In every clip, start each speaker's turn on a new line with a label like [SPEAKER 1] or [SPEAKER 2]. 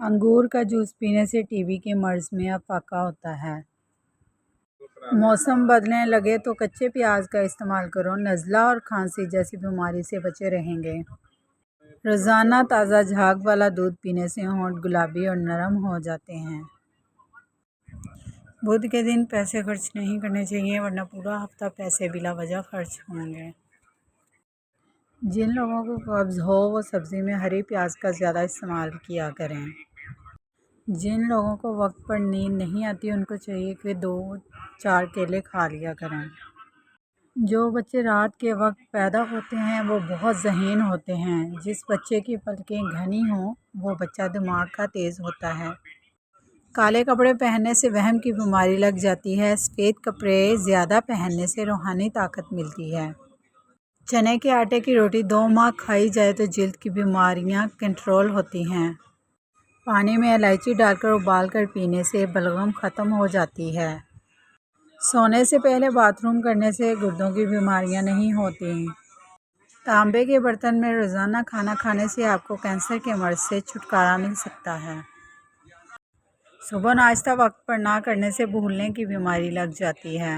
[SPEAKER 1] انگور کا جوس پینے سے ٹی بی کے مرض میں افاقہ ہوتا ہے۔ موسم بدلنے لگے تو کچے پیاز کا استعمال کرو، نزلہ اور کھانسی جیسی بیماری سے بچے رہیں گے۔ روزانہ تازہ جھاگ والا دودھ پینے سے ہونٹ گلابی اور نرم ہو جاتے ہیں۔ بدھ کے دن پیسے خرچ نہیں کرنے چاہیے ورنہ پورا ہفتہ پیسے بلا وجہ خرچ ہوں گے۔ جن لوگوں کو قبض ہو وہ سبزی میں ہری پیاز کا زیادہ استعمال کیا کریں۔ جن لوگوں کو وقت پر نیند نہیں آتی ان کو چاہیے کہ 2-4 کیلے کھا لیا کریں۔ جو بچے رات کے وقت پیدا ہوتے ہیں وہ بہت ذہین ہوتے ہیں۔ جس بچے کی پلکیں گھنی ہوں وہ بچہ دماغ کا تیز ہوتا ہے۔ کالے کپڑے پہننے سے وہم کی بیماری لگ جاتی ہے۔ سفید کپڑے زیادہ پہننے سے روحانی طاقت ملتی ہے۔ چنے کے آٹے کی روٹی 2 ماہ کھائی جائے تو جلد کی بیماریاں کنٹرول ہوتی ہیں۔ پانی میں الائچی ڈال کر ابال کر پینے سے بلغم ختم ہو جاتی ہے۔ سونے سے پہلے باتھ روم کرنے سے گردوں کی بیماریاں نہیں ہوتیں۔ تانبے کے برتن میں روزانہ کھانا کھانے سے آپ کو کینسر کے مرض سے چھٹکارا مل سکتا ہے۔ صبح ناشتہ وقت پر نہ کرنے سے بھولنے کی بیماری لگ جاتی ہے۔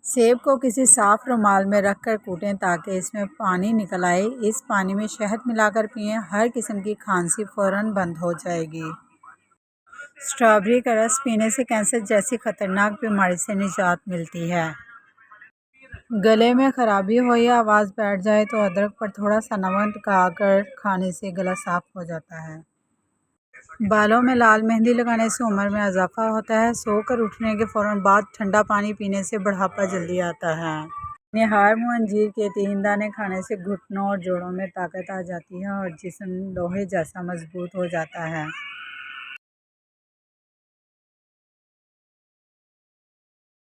[SPEAKER 1] سیب کو کسی صاف رومال میں رکھ کر کوٹیں تاکہ اس میں پانی نکل آئے۔ اس پانی میں شہد ملا کر پئیں، ہر قسم کی کھانسی فوراً بند ہو جائے گی۔ اسٹرابیری کا رس پینے سے کینسر جیسی خطرناک بیماری سے نجات ملتی ہے۔ گلے میں خرابی ہو یا آواز بیٹھ جائے تو ادرک پر تھوڑا سا نمک ٹکا کر کھانے سے گلا صاف ہو جاتا ہے۔ بالوں میں لال مہندی لگانے سے عمر میں اضافہ ہوتا ہے۔ سو کر اٹھنے کے فوراً بعد ٹھنڈا پانی پینے سے بڑھاپا جلدی آتا ہے۔ نہار منہ انجیر کے 3 دانے کھانے سے گھٹنوں اور جوڑوں میں طاقت آ جاتی ہے اور جسم لوہے جیسا مضبوط ہو جاتا ہے۔